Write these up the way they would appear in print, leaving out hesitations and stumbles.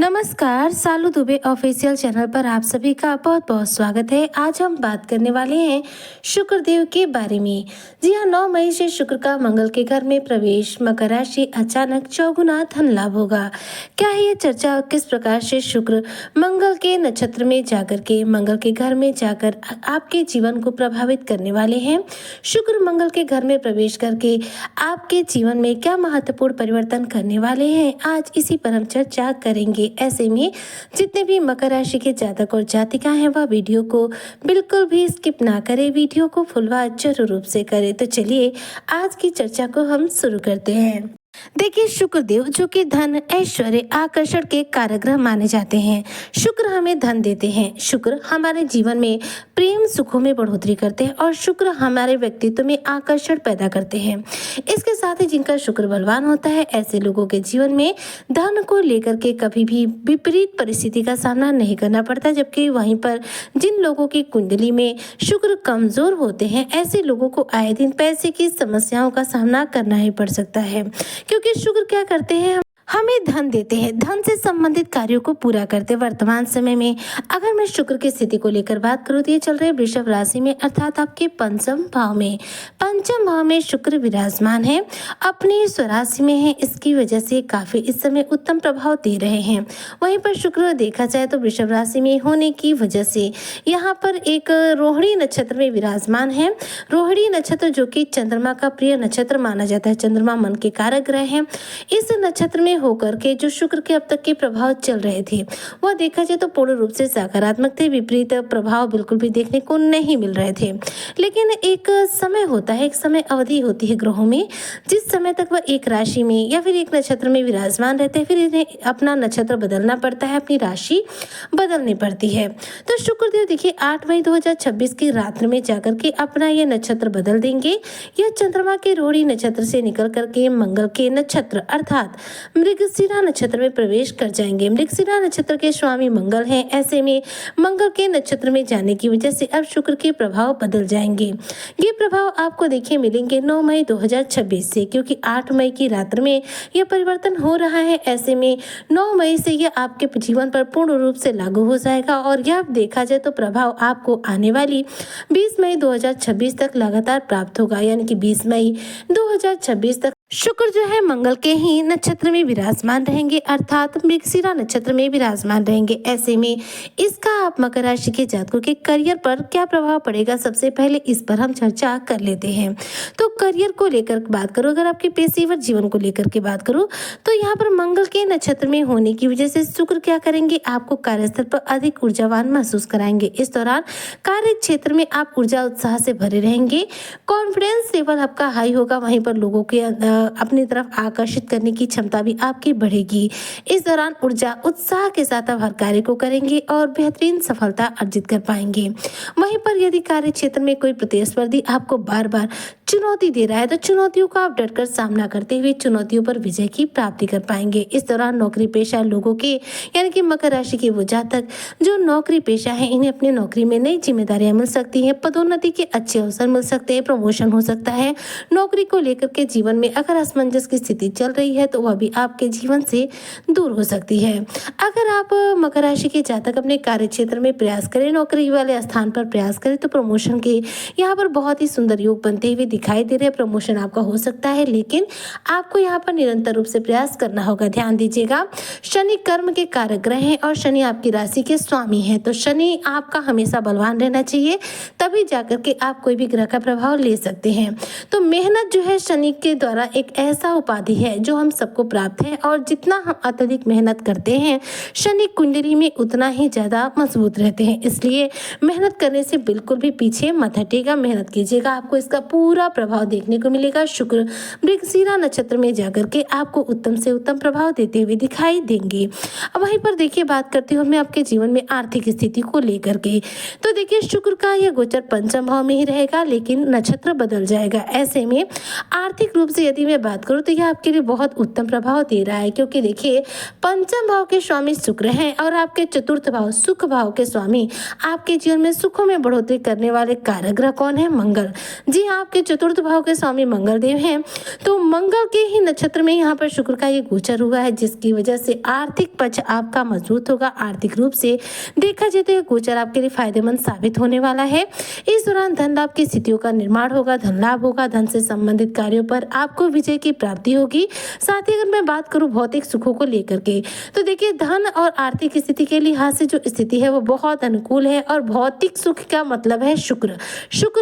नमस्कार, सालू Dubey official channel पर आप सभी का बहुत बहुत स्वागत है। आज हम बात करने वाले हैं शुक्रदेव के बारे में। जी हाँ, 9 मई से शुक्र का मंगल के घर में प्रवेश, मकर राशि, अचानक चौगुना धन लाभ होगा। क्या है ये चर्चा, किस प्रकार से शुक्र मंगल के नक्षत्र में जाकर के, मंगल के घर में जाकर आपके जीवन को प्रभावित करने वाले हैं। शुक्र मंगल के घर में प्रवेश करके आपके जीवन में क्या महत्वपूर्ण परिवर्तन करने वाले हैं, आज इसी पर हम चर्चा करेंगे। ऐसे में जितने भी मकर राशि के जातक और जातिका हैं वह वीडियो को बिल्कुल भी स्किप ना करें, वीडियो को फुल वॉच जरूर रूप से करें। तो चलिए आज की चर्चा को हम शुरू करते हैं। देखिए, शुक्रदेव जो कि धन, ऐश्वर्य, आकर्षण के कारक ग्रह माने जाते हैं। शुक्र हमें धन देते हैं, शुक्र हमारे जीवन में प्रेम सुखों में बढ़ोतरी करते हैं और शुक्र हमारे व्यक्तित्व में आकर्षण पैदा करते हैं। इसके साथ ही जिनका शुक्र बलवान होता है, ऐसे लोगों के जीवन में धन को लेकर के कभी भी विपरीत परिस्थिति का सामना नहीं करना पड़ता। जबकि वहीं पर जिन लोगों की कुंडली में शुक्र कमजोर होते हैं, ऐसे लोगों को आए दिन पैसे की समस्याओं का सामना करना ही पड़ सकता है, क्योंकि शुक्र क्या करते हैं, हमें धन देते हैं, धन से संबंधित कार्यों को पूरा करते। वर्तमान समय में अगर मैं शुक्र की स्थिति को लेकर बात करूं तो ये चल रहे वृषभ राशि में, अर्थात आपके पंचम भाव में शुक्र विराजमान है, अपनी स्वराशि में है। इसकी वजह से काफी इस समय उत्तम प्रभाव दे रहे हैं। वहीं पर शुक्र देखा जाए तो वृषभ राशि में होने की वजह से यहाँ पर एक रोहिणी नक्षत्र में विराजमान है। रोहिणी नक्षत्र जो कि चंद्रमा का प्रिय नक्षत्र माना जाता है, चंद्रमा मन के कारक ग्रह है। इस नक्षत्र में होकर के जो शुक्र के अब तक के प्रभाव चल रहे थे वह देखा जाए तो पूर्ण रूप से सकारात्मक थे, विपरीत प्रभाव बिल्कुल भी देखने को नहीं मिल रहे थे। लेकिन एक समय होता है, एक समय अवधि होती है ग्रहों में, जिस समय तक वह एक राशि में या फिर एक नक्षत्र में विराजमान रहते हैं, फिर इन्हें अपना नक्षत्र बदलना पड़ता है, अपनी राशि बदलनी पड़ती है। तो शुक्रदेव देखिए 8 मई 2026 की रात्रि में जाकर के अपना ये नक्षत्र बदल देंगे। यह चंद्रमा के रोहिणी नक्षत्र से निकल करके मंगल के नक्षत्र अर्थात मृगशिरा नक्षत्र में प्रवेश कर जाएंगे। मृगशिरा नक्षत्र के स्वामी मंगल हैं, ऐसे में मंगल के नक्षत्र में जाने की वजह से अब शुक्र के प्रभाव बदल जाएंगे। ये प्रभाव आपको देखिए मिलेंगे 9 मई 2026 से, क्योंकि 8 मई की रात्रि में यह परिवर्तन हो रहा है। ऐसे में 9 मई से यह आपके जीवन पर पूर्ण रूप से लागू हो जाएगा और यह देखा जाए तो प्रभाव आपको आने वाली 20 मई 2026 तक लगातार प्राप्त होगा। यानी कि 20 मई 2026 तक शुक्र जो है मंगल के ही नक्षत्र में विराजमान रहेंगे, अर्थात मृगशिरा नक्षत्र में विराजमान रहेंगे। ऐसे में इसका आप मकर राशि के जातकों के करियर पर क्या प्रभाव पड़ेगा, सबसे पहले इस पर हम चर्चा कर लेते हैं। तो करियर को लेकर बात करूं, अगर आपके पेशेवर जीवन को लेकर के बात करूं तो यहाँ पर मंगल के नक्षत्र में होने की वजह से शुक्र क्या करेंगे, आपको कार्यस्थल पर अधिक ऊर्जावान महसूस कराएंगे। इस दौरान कार्य क्षेत्र में आप ऊर्जा उत्साह से भरे रहेंगे, कॉन्फिडेंस लेवल आपका हाई होगा। वहीं पर लोगों के अपनी तरफ आकर्षित करने की क्षमता भी आपकी बढ़ेगी। इस दौरान ऊर्जा उत्साह के साथ आप हर कार्य को करेंगे और बेहतरीन सफलता अर्जित कर पाएंगे। वहीं पर यदि कार्य क्षेत्र में कोई प्रतिस्पर्धी आपको बार बार चुनौती दे रहा है तो चुनौतियों का आप डटकर सामना करते हुए चुनौतियों पर विजय की प्राप्ति कर पाएंगे। इस दौरान नौकरी पेशा लोगों के यानी कि मकर राशि के वो जातक जो नौकरी पेशा है, इन्हें अपनी नौकरी में नई जिम्मेदारियां मिल सकती हैं, पदोन्नति के अच्छे अवसर मिल सकते हैं, प्रमोशन हो सकता है। नौकरी को लेकर के जीवन में अगर असमंजस की स्थिति चल रही है तो वह भी आपके जीवन से दूर हो सकती है। अगर आप मकर राशि के जातक अपने कार्य क्षेत्र में प्रयास करें, नौकरी वाले स्थान पर प्रयास करें तो प्रमोशन के यहाँ पर बहुत ही सुंदर योग बनते हुए दिखाई दे रहे हैं। प्रमोशन आपका हो सकता है, लेकिन आपको यहाँ पर निरंतर रूप से प्रयास करना होगा। ध्यान दीजिएगा, शनि कर्म के कारक ग्रह हैं और शनि आपकी राशि के स्वामी है, तो शनि आपका हमेशा बलवान रहना चाहिए, तभी जाकर के आप कोई भी ग्रह का प्रभाव ले सकते हैं। तो मेहनत जो है शनि के द्वारा एक ऐसा उपाधि है जो हम सबको प्राप्त है, और जितना हम अत्यधिक मेहनत करते हैं शनि कुंडली में उतना ही ज्यादा मजबूत रहते हैं। इसलिए मेहनत करने से बिल्कुल भी पीछे मत हटिएगा, मेहनत कीजिएगा, आपको इसका पूरा प्रभाव देखने को मिलेगा। शुक्र मृगशिरा नक्षत्र में जाकर के आपको उत्तम से उत्तम प्रभाव देते हुए दिखाई देंगे। अब वहीं पर देखिए बात करती हूँ मैं आपके जीवन में आर्थिक स्थिति को लेकर के, तो देखिए शुक्र का यह गोचर पंचम भाव में ही रहेगा, लेकिन नक्षत्र बदल जाएगा। ऐसे में आर्थिक रूप से यदि में बात करूँ तो यह आपके लिए बहुत उत्तम प्रभाव दे रहा है, क्योंकि देखिए पंचम भाव के स्वामी शुक्र हैं और आपके चतुर्थ भाव सुख भाव के स्वामी आपके जीवन में सुखों में बढ़ोतरी करने वाले कारक ग्रह कौन है? मंगल। जी हाँ, आपके चतुर्थ भाव के स्वामी मंगल देव हैं। तो मंगल के ही नक्षत्र में यहाँ पर शुक्र का ये गोचर हुआ है, जिसकी वजह से आर्थिक पक्ष आपका मजबूत होगा। आर्थिक रूप से देखा जाए तो ये गोचर आपके लिए फायदेमंद साबित होने वाला है। इस दौरान धन लाभ की स्थितियों का निर्माण होगा, धन लाभ होगा, धन से संबंधित कार्यों पर आपको विजय की प्राप्ति होगी। साथ ही अगर मैं बात करूं भौतिक सुखों को लेकर के, तो देखिए धन और आर्थिक स्थिति के लिहाज से जो स्थिति है वो बहुत अनुकूल है और भौतिक सुख का मतलब है शुक्र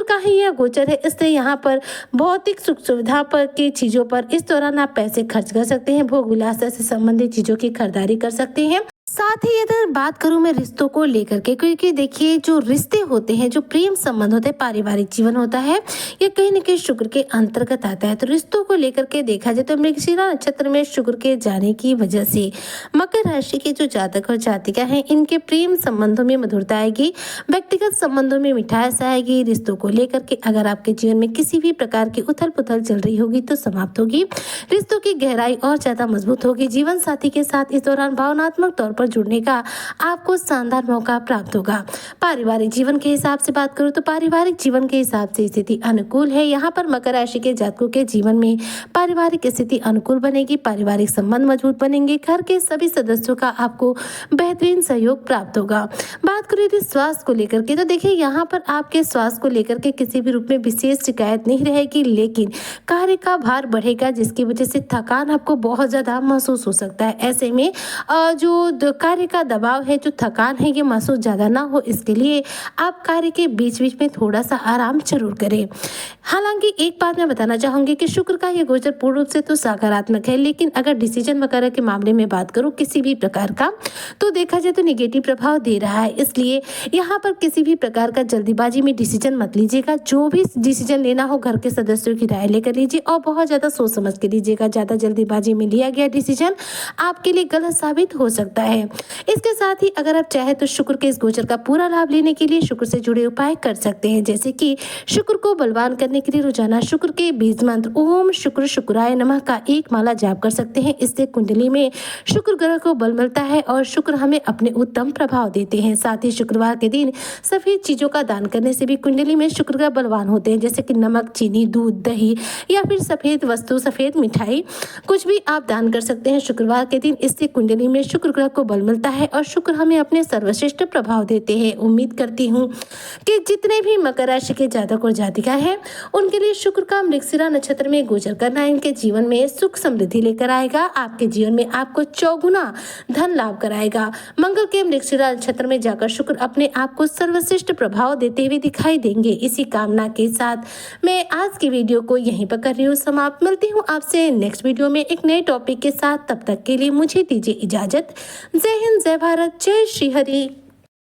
का ही यह गोचर है। इसलिए यहाँ पर भौतिक सुख सुविधा पर की चीजों पर इस दौरान आप पैसे खर्च कर सकते हैं, भोग विलास से संबंधित चीजों की खरीदारी कर सकते हैं। साथ ही अगर बात करूं मैं रिश्तों को लेकर के, क्योंकि देखिए जो रिश्ते होते हैं, जो प्रेम संबंध होते हैं, पारिवारिक जीवन होता है, ये कहीं न कहीं शुक्र के अंतर्गत आता है। तो रिश्तों को लेकर के देखा जाए तो मृगशिरा नक्षत्र में शुक्र के जाने की वजह से मकर राशि के जो जातक और जातिका हैं, इनके प्रेम संबंधों में मधुरता आएगी, व्यक्तिगत संबंधों में मिठास आएगी। रिश्तों को लेकर के अगर आपके जीवन में किसी भी प्रकार की उथल पुथल चल रही होगी तो समाप्त होगी, रिश्तों की गहराई और ज्यादा मजबूत होगी। जीवन साथी के साथ इस दौरान भावनात्मक तौर पर जुड़ने का आपको शानदार मौका प्राप्त होगा। पारिवारिक जीवन के हिसाब से बात करूं तो पारिवारिक जीवन के हिसाब से स्थिति अनुकूल है। यहाँ पर मकर राशि के जातकों के जीवन में पारिवारिक स्थिति अनुकूल बनेगी, पारिवारिक संबंध मजबूत बनेंगे, घर के सभी सदस्यों का आपको बेहतरीन सहयोग प्राप्त होगा। बात करें यदि स्वास्थ्य को लेकर के, तो देखिए यहाँ पर आपके स्वास्थ्य को लेकर के किसी भी रूप में विशेष शिकायत नहीं रहेगी, लेकिन कार्य का भार बढ़ेगा, जिसकी वजह से थकान आपको बहुत ज्यादा महसूस हो सकता है। ऐसे में जो कार्य का दबाव है, जो थकान है, ये महसूस ज़्यादा ना हो, इसके लिए आप कार्य के बीच बीच में थोड़ा सा आराम जरूर करें। हालांकि एक बात मैं बताना चाहूंगी कि शुक्र का ये गोचर पूर्ण रूप से तो सकारात्मक है, लेकिन अगर डिसीजन वगैरह के मामले में बात करूं किसी भी प्रकार का, तो देखा जाए तो निगेटिव प्रभाव दे रहा है। इसलिए यहाँ पर किसी भी प्रकार का जल्दीबाजी में डिसीजन मत लीजिएगा। जो भी डिसीजन लेना हो घर के सदस्यों की राय लेकर लीजिए और बहुत ज़्यादा सोच समझ के लीजिएगा। ज़्यादा जल्दीबाजी में लिया गया डिसीजन आपके लिए गलत साबित हो सकता है। इसके साथ ही अगर आप चाहे तो शुक्र के इस गोचर का पूरा लाभ लेने के लिए शुक्र से जुड़े उपाय कर सकते हैं, जैसे कि शुक्र को बलवान करने के लिए रोजाना शुक्र के बीज मंत्र ओम शुक्र शुक्राय नमः का एक माला जाप कर सकते हैं। इससे कुंडली में शुक्र ग्रह को बल मिलता है और शुक्र हमें अपने उत्तम प्रभाव देते हैं। साथ ही शुक्रवार के दिन सफेद चीजों का दान करने से भी कुंडली में शुक्र ग्रह बलवान होते हैं, जैसे कि नमक, चीनी, दूध, दही या फिर सफेद वस्तु, सफेद मिठाई, कुछ भी आप दान कर सकते हैं शुक्रवार के दिन। इससे कुंडली में शुक्र ग्रह को बल मिलता है और शुक्र हमें अपने सर्वश्रेष्ठ प्रभाव देते हैं। उम्मीद करती हूँ कि जितने भी मकर राशि के जातक और जातिका हैं, उनके लिए शुक्र का मृगशिरा नक्षत्र में गोचर करना इनके जीवन में सुख समृद्धि लेकर आएगा। आपके जीवन में आपको चौगुना धन लाभ कराएगा। मंगल के मृगशिरा नक्षत्र में जाकर शुक्र अपने आप को सर्वश्रेष्ठ प्रभाव देते हुए दिखाई देंगे। इसी कामना के साथ मैं आज की वीडियो को यहीं पर कर रही हूँ समाप्त। मिलती हूँ आपसे नेक्स्ट वीडियो में एक नए टॉपिक के साथ। तब तक के लिए मुझे दीजिए इजाजत। जय हिंद, जय भारत, जय श्री हरि।